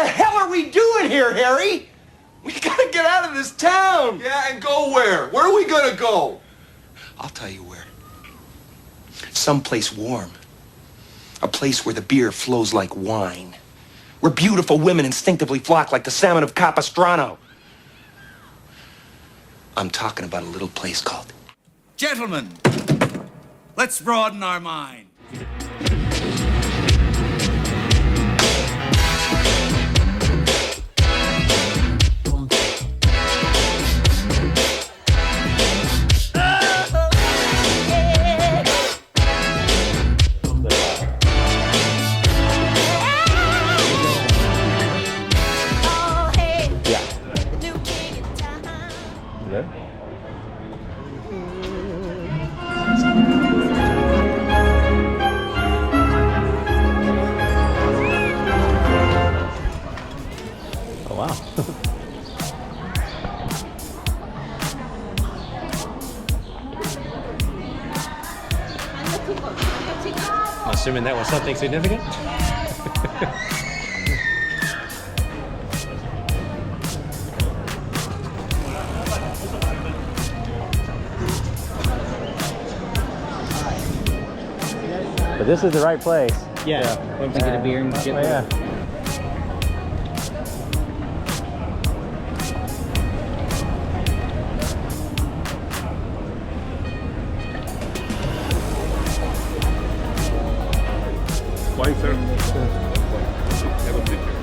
the hell are we doing here, Harry? We gotta get out of this town. Yeah, and go where? Where are we gonna go? I'll tell you where. Someplace warm. A place where the beer flows like wine. Where beautiful women instinctively flock like the salmon of Capistrano. I'm talking about a little place called... Gentlemen, let's broaden our mind. Assuming that was something significant. But this is the right place. Yeah. Went to get a beer and get yeah. Wine, sir. Have a picture.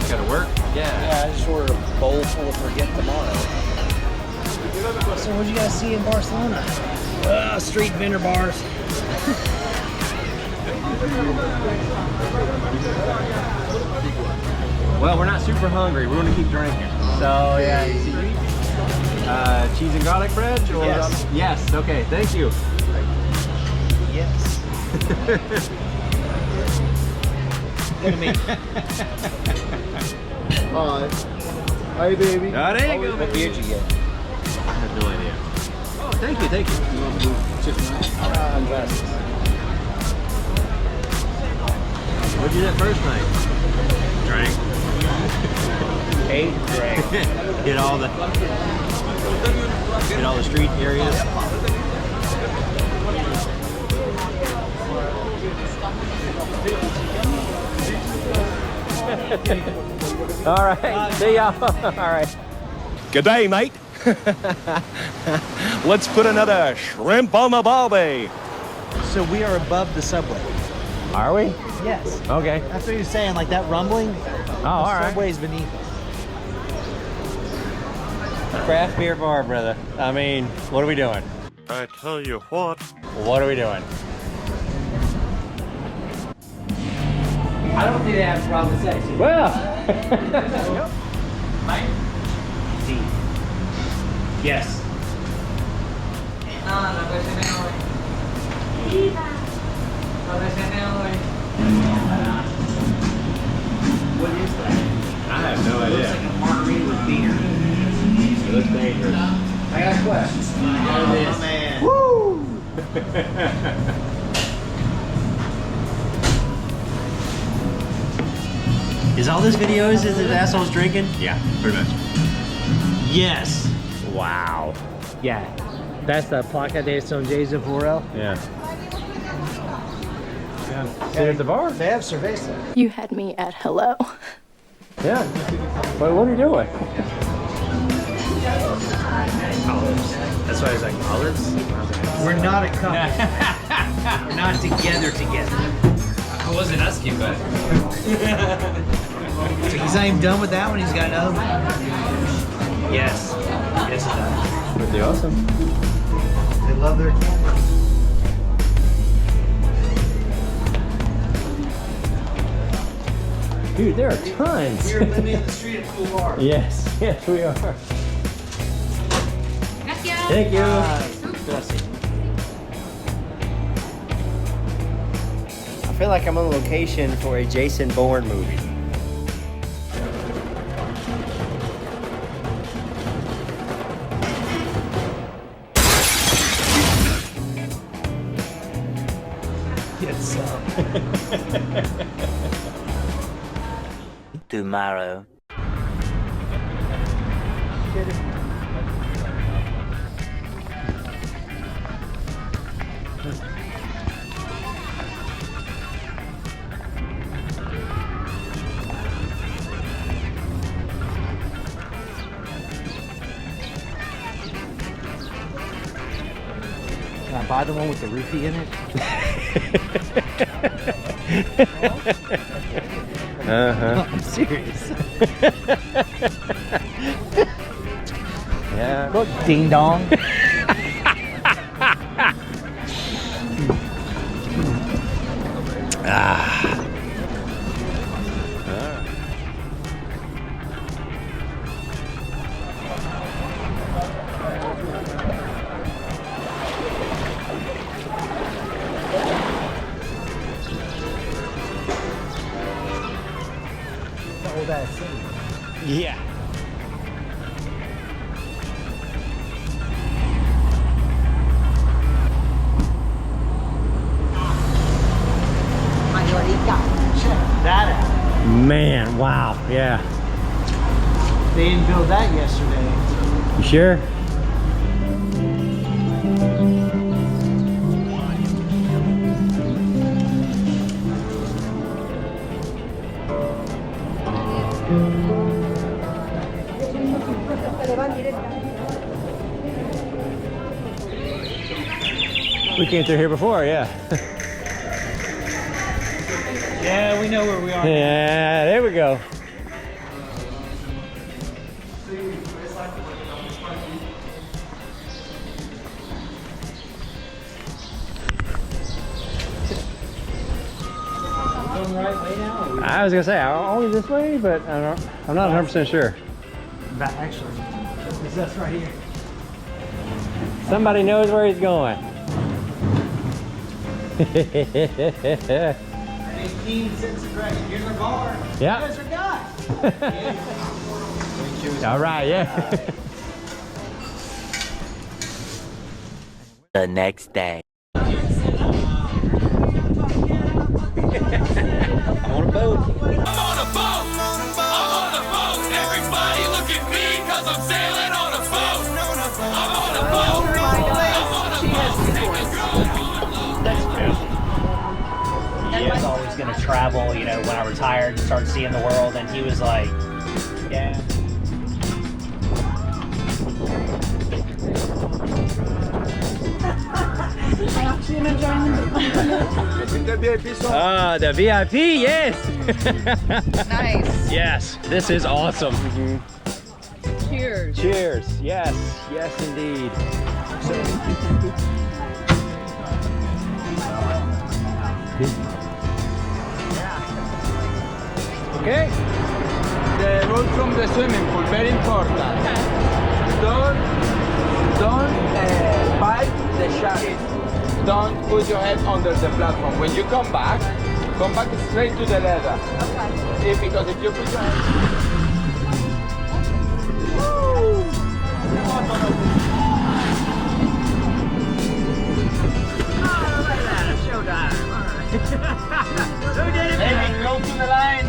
You gotta work? Yeah, I just ordered a bowl full of forget tomorrow. So what you guys see in Barcelona? Street vendor bars. Well, we're not super hungry. We're gonna keep drinking. So yeah, you see, cheese and garlic bread? Or Yes. Yes. Okay. Thank you. Yes. Look at me. Hi. Hi, baby. Oh, there you go. What beer did you get? I have no idea. Oh, thank you. Thank you. Glasses. What'd you do that first night? Drank. Drank. Hit all the street areas. All right. See ya. All right. Good day, mate. Let's put another shrimp on the barbie. So we are above the subway. Are we? Yes. Okay. That's what he was saying, like that rumbling. Oh, all right. Subway's beneath us. Craft beer bar, brother. I mean, what are we doing? I tell you what. What are we doing? I don't think they have a problem with sex. Well. Mike? D. Yes. What is that? I have no idea. Looks like a margarita with beer. It looks dangerous. I got a question. Oh, man. Woo! Is all this video is the assholes drinking? Yeah, pretty much. Yes. Wow. Yeah. That's the Placa de San Jose Forel. Yeah. See at the bar? They have cerveza. You had me at hello. Yeah. What are you doing? Olives. That's why I was like, olives? We're not a couple. We're not together. I wasn't asking, but So he's not even done with that one? He's got another one? Yes. Yes, it does. Pretty awesome. They love their camera. Dude, there are tons. We're living in the street of cool bars. Yes, we are. Thank you. I feel like I'm on location for a Jason Bourne movie. Get some. tomorrow. Can I buy the one with the roofie in it? I'm serious. Yeah. Look, ding dong. Yeah. Man, wow, yeah. They didn't build that yesterday. You sure? We came through here before, yeah. Yeah, we know where we are. Yeah, there we go. Going the right way now? Or we I was gonna say only this way, but I'm not 100% sure. back? Actually, it's us right here. Somebody knows where he's going. 18 cents a crack. Here's our bar. Yeah. Here's our guy. All right, yeah. The next day. I'm on a boat. I'm on a boat! I'm on a boat! Everybody look at me, cause I'm sailing on a boat! I'm on a boat! I'm on a boat! Take a I was always going to travel, you know, when I retired and started seeing the world, and he was like, yeah. The VIP, yes. Nice. Yes, this is awesome. Cheers. Cheers. Yes, yes, indeed. Okay. The rule from the swimming pool, very important. Don't bite the shark. Don't put your head under the platform. When you come back straight to the leather. Okay. Because if you put your head... Who did it? Hey, go to the line.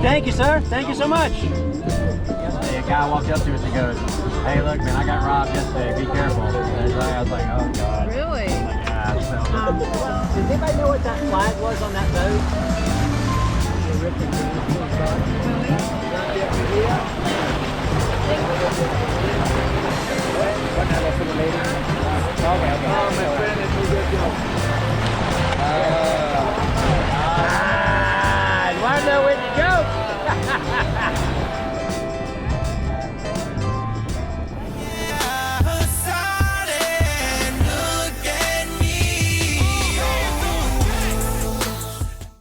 Thank you, sir. Thank you so much. A guy walked up to us and goes, "Hey, look, man, I got robbed yesterday. Be careful." And I was like, "Oh God." Really? Like, yeah, so. Does anybody know what that flag was on that boat? I know where to go.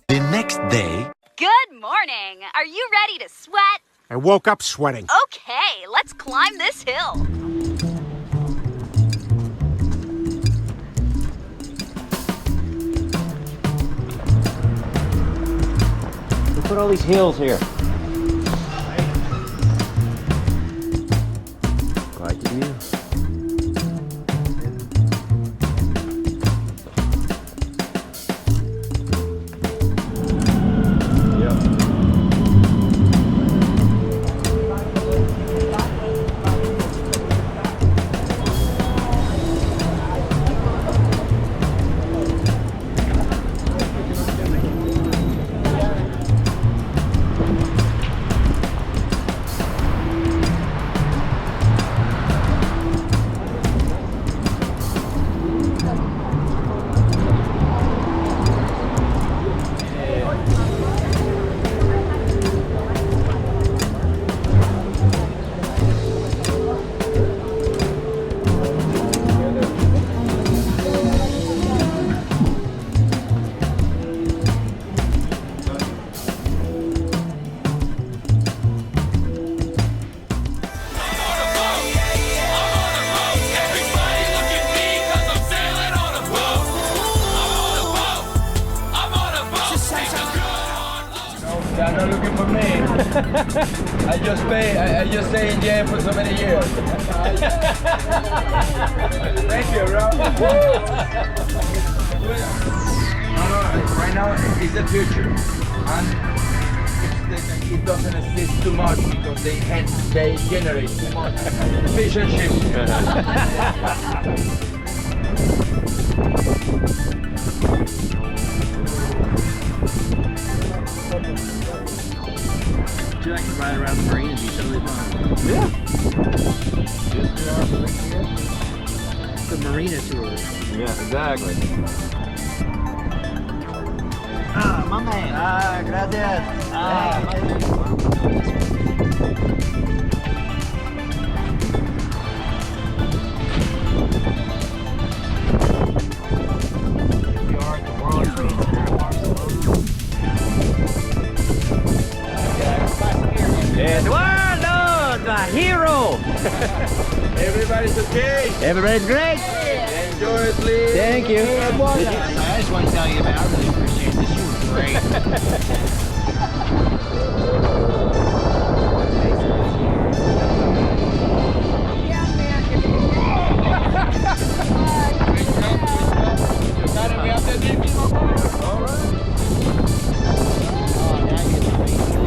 The next day. Good morning. Are you ready to sweat? I woke up sweating. Okay, let's climb this hill. all these hills here. Quite the view. They're not looking for me. I just stay in jail for so many years. Thank you, bro. No, right now it's the future. And it doesn't exist too much because they generate too much fish and chips. Would you like to ride around the marina? It'd be totally fun. Yeah. The marina tour. Yeah, exactly. Ah, my man. Ah, gracias. We are at the World Trade Center in Barcelona. Eduardo, the hero. Everybody's okay. Everybody's great. Enjoy sleep. Thank you. I just want to tell you, man, I really appreciate this. You were great.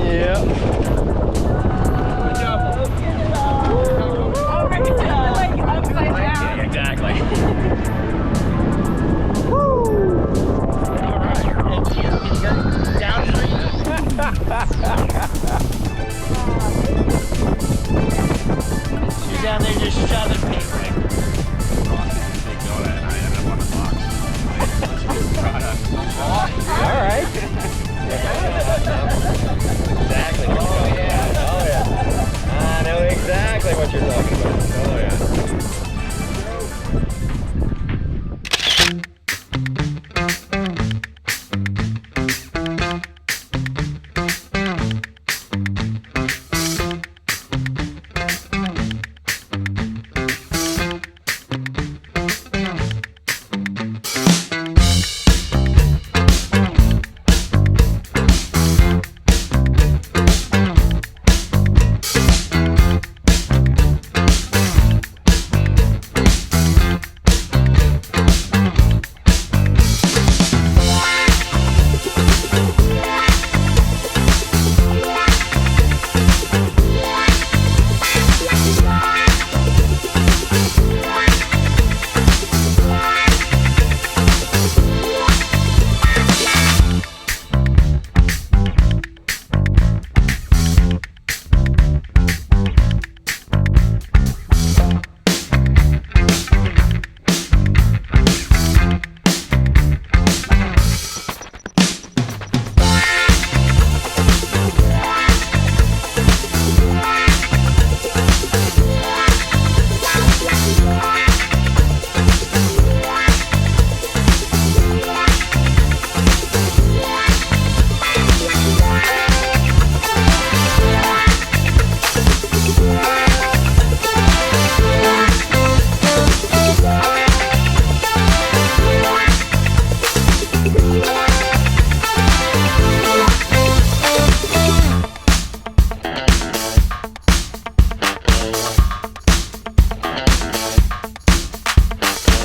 Yeah. Exactly. She's down there just shoving people. All right. Exactly. Oh yeah. Oh yeah. I know exactly what you're talking about. Oh yeah.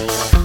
Bye.